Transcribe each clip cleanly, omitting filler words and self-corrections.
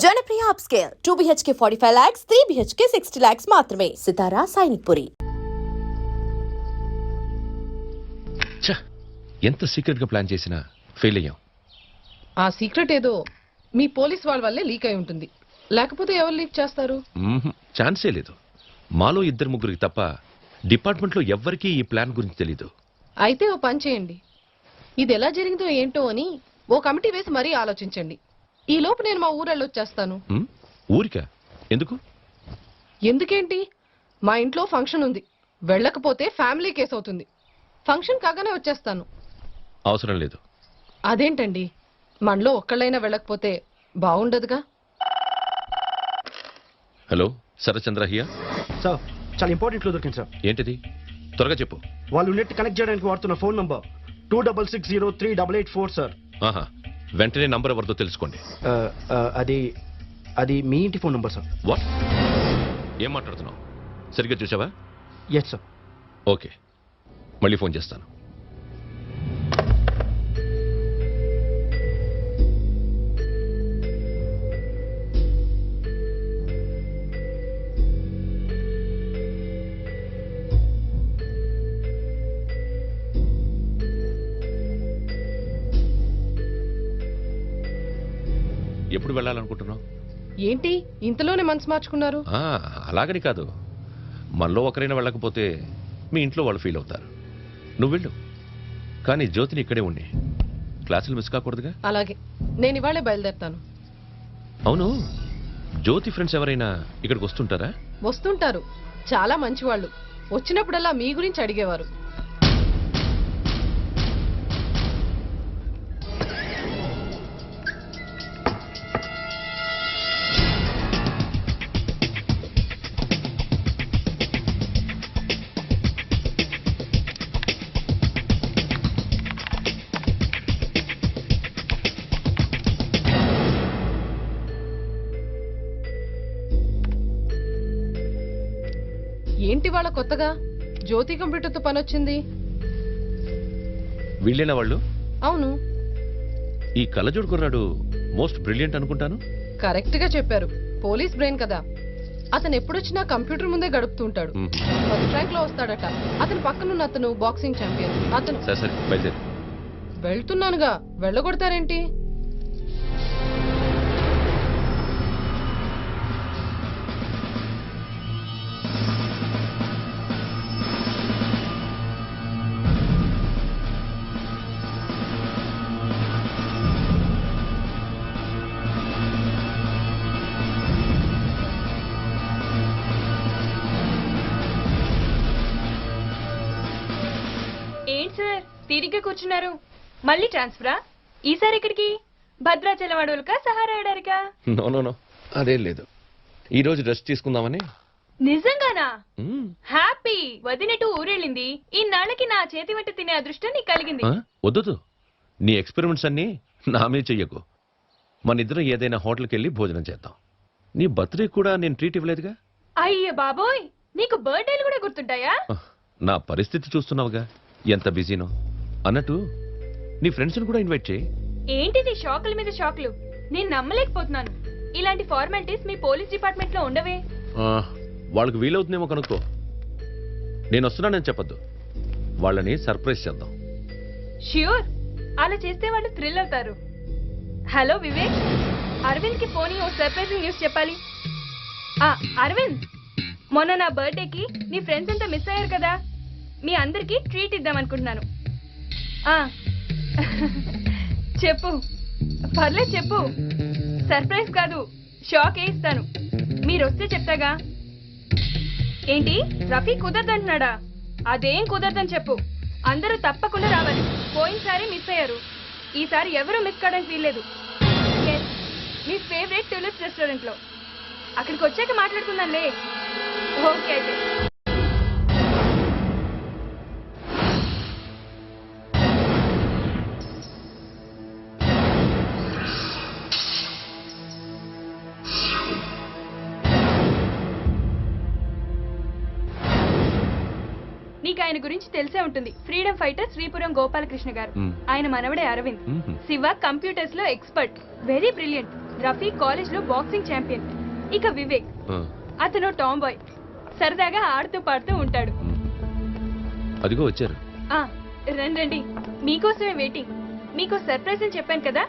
Janapriya upscale 2 BHK 45 lakhs, 3 BHK 60 lakhs మాత్రమే. సితారా సైనిక్పురి. ఎంత secret గా ప్లాన్ చేసినా ఫెయిల్ అయ్యాం. ఆ సీక్రెట్ ఏదో మీ పోలీస్ వాళ్ళ వల్లే లీక్ అయి ఉంటుంది. లేకపోతే ఎవరు లీక్ చేస్తారు? ఛాన్సే లేదు. మాలో ఇద్దరు ముగ్గురికి తప్ప డిపార్ట్మెంట్ లో ఎవ్వరికీ ఈ ప్లాన్ గురించి తెలీదు. అయితే ఓ పని చేయండి, ఇది ఎలా జరిగిందో ఏంటో అని ఓ కమిటీ వేసి మరీ ఆలోచించండి. ఈ లోపు నేను మా ఊరెళ్ళొచ్చేస్తాను. ఊరికా? ఎందుకు? ఎందుకేంటి, మా ఇంట్లో ఫంక్షన్ ఉంది. వెళ్ళకపోతే ఫ్యామిలీ కేసు అవుతుంది. ఫంక్షన్ కాగానే వచ్చేస్తాను. అవసరం లేదు. అదేంటండి, మనలో ఒక్కళ్ళైనా వెళ్ళకపోతే బాగుండదుగా. Hello, Sharatchandra here. సార్, చాలా ఇంపార్టెంట్ క్లూ దొరికింది సార్. ఏంటిది? త్వరగా చెప్పు. వాళ్ళు నెట్ కనెక్ట్ చేయడానికి వాడుతున్న ఫోన్ నంబర్ 26603884 సార్. ఆహా, వెంటనే నంబర్ ఎవరితో తెలుసుకోండి. అది మీ ఇంటి ఫోన్ నంబర్ సార్. వాట్? ఏం మాట్లాడుతున్నావు? సరిగ్గా చూసావా? Yes sir. ఓకే, మళ్ళీ ఫోన్ చేస్తాను. ఎప్పుడు వెళ్ళాలనుకుంటున్నావు? ఏంటి ఇంతలోనే మనసు మార్చుకున్నారు? అలాగని కాదు, మనలో ఒకరైనా వెళ్ళకపోతే మీ ఇంట్లో వాళ్ళు ఫీల్ అవుతారు. నువ్వు వెళ్ళు, కానీ జ్యోతిని ఇక్కడే ఉండి క్లాసులు మిస్ కాకూడదుగా. అలాగే, నేను ఇవాళే బయలుదేరుతాను. అవును, జ్యోతి ఫ్రెండ్స్ ఎవరైనా ఇక్కడికి వస్తుంటారా? వస్తుంటారు, చాలా మంచి వాళ్ళు. వచ్చినప్పుడల్లా మీ గురించి అడిగేవారు. ఏంటి వాళ్ళ కొత్తగా జ్యోతి కంప్యూటర్తో పని వచ్చింది? వీళ్ళేనా వాళ్ళు? అవును. ఈ కళ్ళజోడు కుర్రాడు మోస్ట్ బ్రిలియంట్ అనుకుంటాను. కరెక్ట్ గా చెప్పారు, పోలీస్ బ్రెయిన్ కదా. అతను ఎప్పుడొచ్చినా కంప్యూటర్ ముందే గడుపుతూ ఉంటాడు. ఫస్ట్ ర్యాంక్ లో వస్తాడట. అతని పక్కనున్న అతను బాక్సింగ్ ఛాంపియన్. అతను సరే బయలుదేరు. వెళ్తున్నానుగా, వెళ్ళగొడతారేంటి? ఏంటి సార్ తీరిగ్గా కూర్చున్నారు? మళ్ళీ ట్రాన్స్ఫరా? ఈసారి ఎక్కడికి? భద్రాచలం అడవులకా, సహారా ఎడారికా? నో, అదేం లేదు. ఈ రోజు రెస్ట్ తీసుకుందామని. నిజంగానా? హ్యాపీ. వదినట్టు ఊరెళ్ళింది. ఇన్నాళ్ళకి నా చేతి వంట తినే అదృష్టం నీకు కలిగింది. వద్దు, నీ ఎక్స్పెరిమెంట్స్ అన్ని నా మీద చెయ్యకు. మన ఇద్దరం ఏదైనా హోటల్కి వెళ్ళి భోజనం చేద్దాం. నీ బర్త్డే కూడా నేను ట్రీట్ ఇవ్వలేదుగా. అయ్య బాబోయ్, నీకు బర్త్డేలు కూడా గుర్తుంటాయా? నా పరిస్థితి చూస్తున్నావుగా, ఎంత బిజీనో. అన్నట్టు నీ ఫ్రెండ్స్ని కూడా ఇన్వైట్ చేయి. ఏంటిది షాకుల మీద షాకులు? నేను నమ్మలేకపోతున్నాను. ఇలాంటి ఫార్మాలిటీస్ మీ పోలీస్ డిపార్ట్మెంట్ లో ఉండవే. వాళ్ళకి వీలవుతుందేమో కనుక్కో. నేను వస్తున్నానని చెప్పొద్దు, వాళ్ళని సర్ప్రైజ్ చేద్దాం. ష్యూర్, అలా చేస్తే వాళ్ళు థ్రిల్ అవుతారు. హలో వివేక్, అరవింద్ కి ఫోన్ ఓ సర్ప్రైజింగ్ న్యూస్ చెప్పాలి. అరవింద్, మొన్న నా బర్త్డేకి నీ ఫ్రెండ్స్ అంతా మిస్ అయ్యారు కదా. మీ అందరికి ట్రీట్ ఇద్దాం అనుకుంటున్నాను. చెప్పు, పర్లేదు చెప్పు. సర్ప్రైజ్ కాదు, షాక్ ఏ ఇస్తాను. మీరు వస్తే చెప్తాగా. ఏంటి, రఫీ కుదరదంటున్నాడా? అదేం కుదరదని చెప్పు. అందరూ తప్పకుండా రావాలి. పోయినసారి మిస్ అయ్యారు, ఈసారి ఎవరూ మిస్ కావడానికి వీల్లేదు. మీ ఫేవరెట్ టులిప్స్ రెస్టారెంట్ లో. అక్కడికి వచ్చాక మాట్లాడుకుందాంలే. ఓకే అయితే. నీకు ఆయన గురించి తెలిసే ఉంటుంది. ఫ్రీడమ్ ఫైటర్ శ్రీపురం గోపాలకృష్ణ గారు. ఆయన మనవడే అరవింద్. శివ కంప్యూటర్స్ లో expert, very brilliant. Rafi college లో బాక్సింగ్ ఛాంపియన్. ఇక వివేక్, ఆ, అతను టామ్ బాయ్, సరదాగా ఆడుతూ పాడుతూ ఉంటాడు. అదిగో వచ్చారు. ఆ, రండి, మీకోసమే వెయిటింగ్. మీకు సర్ప్రైజ్ అని చెప్పాను కదా.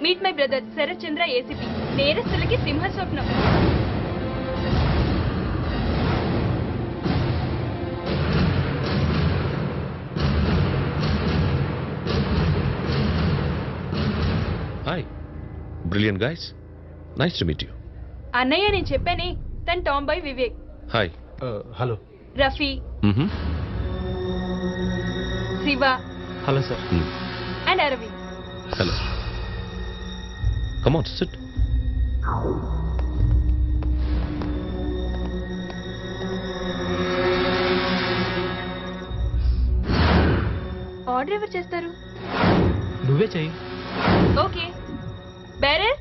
Meet my brother Sharat Chandra, ACP. నేరస్తులకి సింహ స్వప్నం. Hi, brilliant guys, nice to meet you. అన్నయ్య, నేను చెప్పానే, తను tomboy Vivek. Hi. Hello. Rafi, Shiva hello sir. And Aravi. Hello. Come on, sit. Order ఎవరు చేస్తారు? నువ్వే చెయ్యి. ఓకే. బేరర్,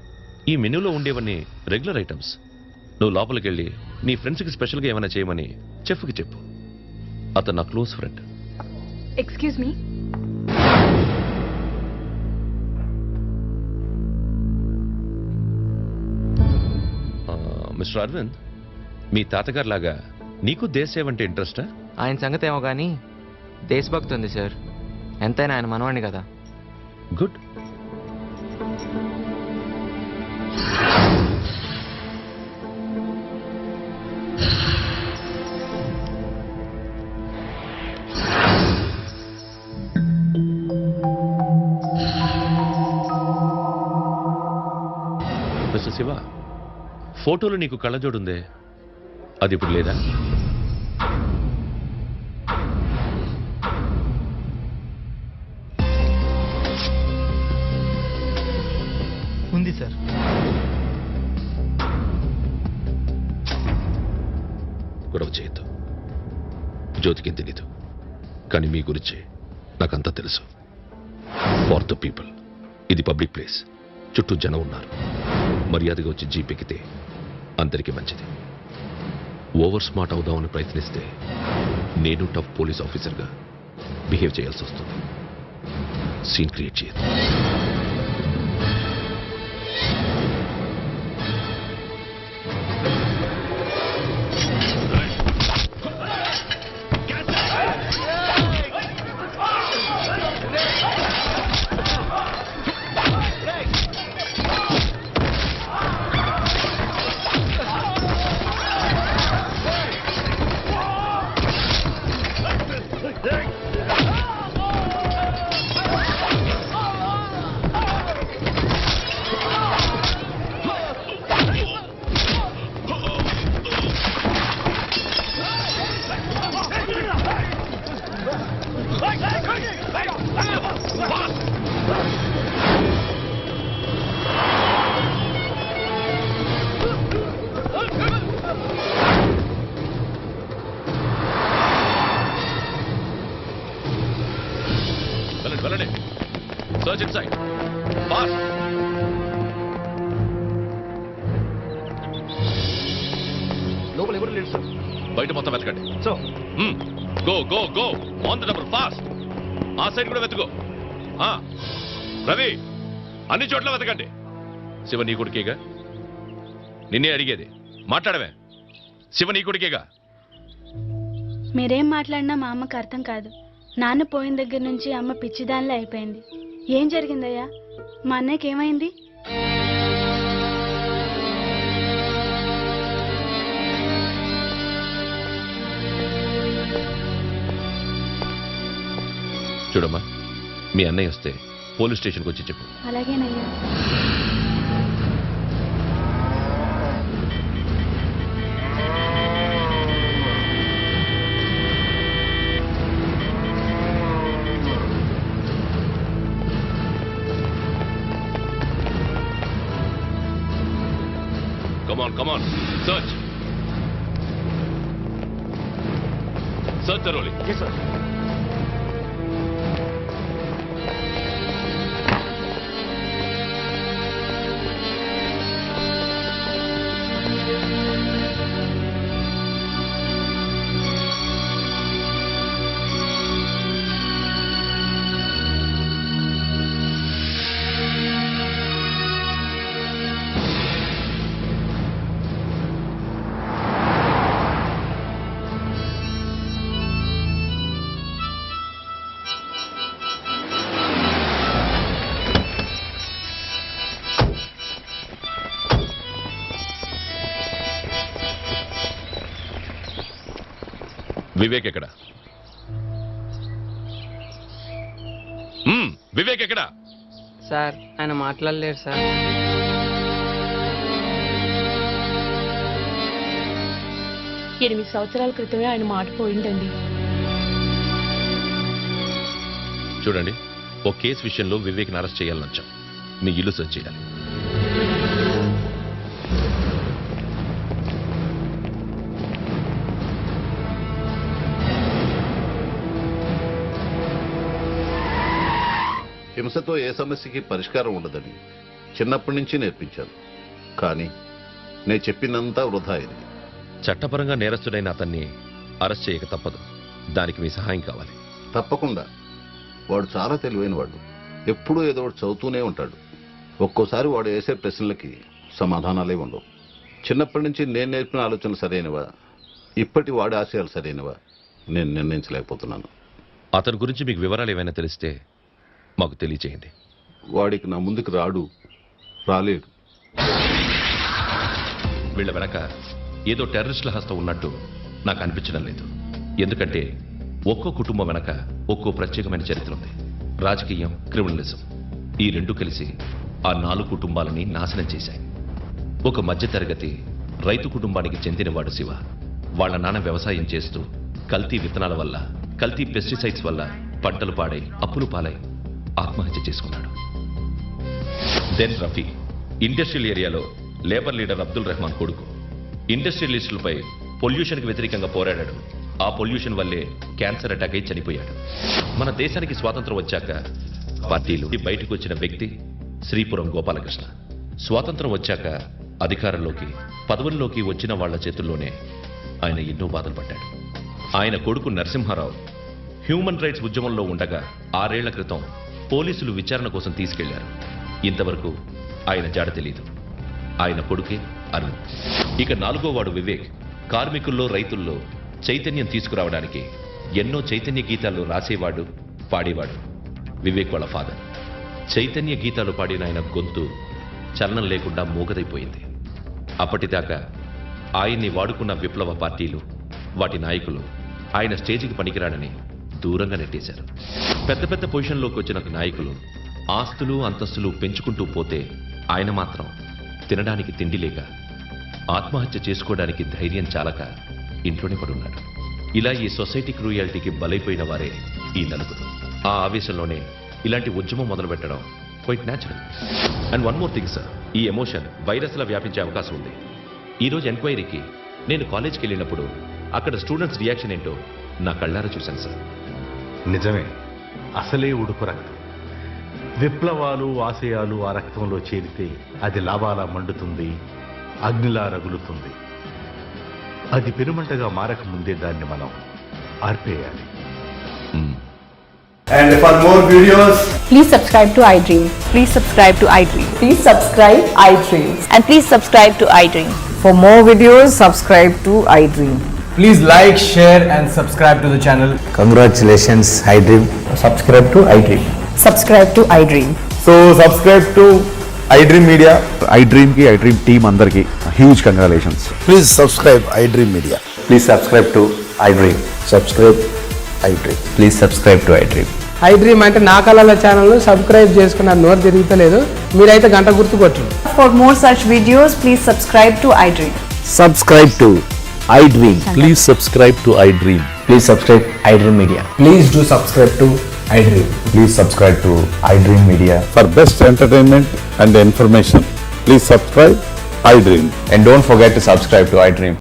ఈ మెనూలో ఉండేవన్నీ రెగ్యులర్ ఐటమ్స్. నువ్వు లోపలికి వెళ్ళి నీ ఫ్రెండ్స్కి స్పెషల్గా ఏమైనా చేయమని చెఫ్కి చెప్పు. అతను నా close friend. Excuse me. Mister Aravind, మీ తాతగారు లాగా నీకు దేశసేవ అంటే ఇంట్రెస్టా? ఆయన సంగతి ఏమో కానీ దేశభక్తి ఉంది సార్. ఎంతైనా ఆయన మనవాణ్ణి కదా. గుడ్. మిస్టర్ శివ, ఫోటోలో నీకు కళ్ళజోడుందే, అది ఇప్పుడు లేదా? ఉంది సార్. గొడవ చేయొద్దు. జ్యోతికి తెలీదు, కానీ మీ గురించి నాకంతా తెలుసు. ఫార్ ద పీపుల్, ఇది పబ్లిక్ ప్లేస్, చుట్టూ జనం ఉన్నారు. మర్యాదగా వచ్చి జీప్ ఎక్కితే అందరికీ మంచిది. ఓవర్ స్మార్ట్ అవుదామని ప్రయత్నిస్తే నేను టఫ్ పోలీస్ ఆఫీసర్గా బిహేవ్ చేయాల్సి వస్తుంది. సీన్ క్రియేట్ చేయదు. వెళ్ళండి. Search in side. ఫాస్ట్. లోపల ఎవరు లేరు సార్. బయట మొత్తం వెతకండి. So go go go on the double, fast. ఆ సైడ్ కూడా వెతుకో. రవి, అన్ని చోట్ల వెతకండి. శివ నీ కొడుకేగా? నిన్నే అడిగేది, మాట్లాడవే. శివ నీ కొడుకేగా? మీరేం మాట్లాడినా మా అమ్మకు అర్థం కాదు. నాన్న పోయిన దగ్గర నుంచి అమ్మ పిచ్చిదానిలో అయిపోయింది. ఏం జరిగిందయ్యా? మా అన్నయ్యకి ఏమైంది? చూడమ్మా, మీ అన్నయ్య వస్తే పోలీస్ స్టేషన్కి వచ్చి చెప్పు. అలాగేనయ్యా. Come on. Search. Search thoroughly. Yes, sir. Vivek ఎక్కడ? వివేక్ ఎక్కడ? సార్ ఆయన మాట్లాడలేరు సార్. 8 సంవత్సరాల క్రితమే ఆయన మాట పోయిందండి. చూడండి, ఓ కేసు విషయంలో వివేక్ని అరెస్ట్ చేయాలని వచ్చాం. మీ ఇల్లు సెర్చ్ చేయాలి. హింసతో ఏ సమస్యకి పరిష్కారం ఉండదని చిన్నప్పటి నుంచి నేర్పించాను. కానీ నేను చెప్పినంతా వృధా అయింది. చట్టపరంగా నేరస్తుడైన అతన్ని అరెస్ట్ చేయక తప్పదు. దానికి మీ సహాయం కావాలి. తప్పకుండా. వాడు చాలా తెలివైన వాడు. ఎప్పుడూ ఏదో ఒకటి చదువుతూనే ఉంటాడు. ఒక్కోసారి వాడు వేసే ప్రశ్నలకి సమాధానాలే ఉండవు. చిన్నప్పటి నుంచి నేను నేర్పిన ఆలోచనలు సరైనవా, ఇప్పటి వాడి ఆశయాలు సరైనవా నేను నిర్ణయించలేకపోతున్నాను. అతని గురించి మీకు వివరాలు ఏమైనా తెలిస్తే మాకు తెలియచేయండి. వాడికి నా ముందుకు రాలేడు. వీళ్ళ వెనక ఏదో టెర్రరిస్టుల హస్తం ఉన్నట్టు నాకు అనిపించడం లేదు. ఎందుకంటే ఒక్కో కుటుంబం వెనక ఒక్కో ప్రత్యేకమైన చరిత్ర ఉంది. రాజకీయం, క్రిమినలిజం ఈ రెండు కలిసి ఆ 4 కుటుంబాలని నాశనం చేశాయి. ఒక మధ్యతరగతి రైతు కుటుంబానికి చెందినవాడు శివ. వాళ్ళ నాన్న వ్యవసాయం చేస్తూ కల్తీ విత్తనాల వల్ల, కల్తీ పెస్టిసైడ్స్ వల్ల పంటలు పాడై అప్పులు పాలై ఆత్మహత్య చేసుకున్నాడు. దెన్ రఫీ ఇండస్ట్రియల్ ఏరియాలో లేబర్ లీడర్ అబ్దుల్ రెహమాన్ కొడుకు. ఇండస్ట్రియలిస్టులపై పొల్యూషన్కి వ్యతిరేకంగా పోరాడాడు. ఆ పొల్యూషన్ వల్లే క్యాన్సర్ అటాక్ అయి చనిపోయాడు. మన దేశానికి స్వాతంత్రం వచ్చాక పార్టీలు బయటకు వచ్చిన వ్యక్తి శ్రీపురం గోపాలకృష్ణ. స్వాతంత్రం వచ్చాక అధికారంలోకి, పదవుల్లోకి వచ్చిన వాళ్ల చేతుల్లోనే ఆయన ఎన్నో బాధలు పడ్డాడు. ఆయన కొడుకు నరసింహారావు హ్యూమన్ రైట్స్ ఉద్యమంలో ఉండగా 6 ఏళ్ల క్రితం పోలీసులు విచారణ కోసం తీసుకెళ్లారు. ఇంతవరకు ఆయన జాడ తెలీదు. ఆయన కొడుకే అరుణ్. ఇక 4వ వాడు వివేక్. కార్మికుల్లో, రైతుల్లో చైతన్యం తీసుకురావడానికి ఎన్నో చైతన్య గీతాలు రాసేవాడు, పాడేవాడు. వివేక్ వాళ్ళ ఫాదర్. చైతన్య గీతాలు పాడిన ఆయన గొంతు చలనం లేకుండా మూగదైపోయింది. అప్పటిదాకా ఆయన్ని వాడుకున్న విప్లవ పార్టీలు, వాటి నాయకులు ఆయన స్టేజికి పనికిరాడని దూరంగా నెట్టేశారు. పెద్ద పెద్ద పొజిషన్లోకి వచ్చిన నాయకులు ఆస్తులు, అంతస్తులు పెంచుకుంటూ పోతే ఆయన మాత్రం తినడానికి తిండి లేక, ఆత్మహత్య చేసుకోవడానికి ధైర్యం చాలక ఇంట్లోనే పడున్నాడు. ఇలా ఈ సొసైటీ క్రూయాలిటీకి బలైపోయిన వారే ఈ 4. ఆ ఆవేశంలోనే ఇలాంటి ఉద్యమం మొదలుపెట్టడం quite natural. And one more thing sir, ఈ ఎమోషన్ వైరస్లా వ్యాపించే అవకాశం ఉంది. ఈరోజు ఎంక్వైరీకి నేను కాలేజ్కి వెళ్ళినప్పుడు అక్కడ స్టూడెంట్స్ రియాక్షన్ ఏంటో నా కళ్ళారా చూశాను సార్. నిజమే, అసలే ఉడుకు రక్తం. విప్లవాలు, ఆశయాలు ఆ రక్తంలో చేరితే అది లావాలా మండుతుంది, అగ్నిలా రగులుతుంది. అది పెరుమంటగా మారకముందే దాన్ని మనం ఆర్పేయాలి. And for more videos, Please subscribe to iDream. Please subscribe to iDream. Please subscribe iDream. And please subscribe to iDream. For more videos, subscribe to iDream. please like, share and subscribe to the channel. Congratulations, iDream. Subscribe to iDream. Subscribe to iDream. So subscribe to iDream Media. iDream ki iDream team andarki huge congratulations. Please subscribe iDream Media. Please subscribe to iDream. Subscribe iDream. Please subscribe to iDream. iDream అంటే నా కళల channel subscribe చేసుకున్న నోరు తిరుగుతలేదు. మీరైతే గంట గుర్తు కొట్టండి. For more such videos, please subscribe to iDream. Subscribe to iDream. Please subscribe to iDream. Please subscribe iDream Media. Please do subscribe to iDream. Please subscribe to iDream Media. For best entertainment and information, please subscribe iDream. And don't forget to subscribe to iDream.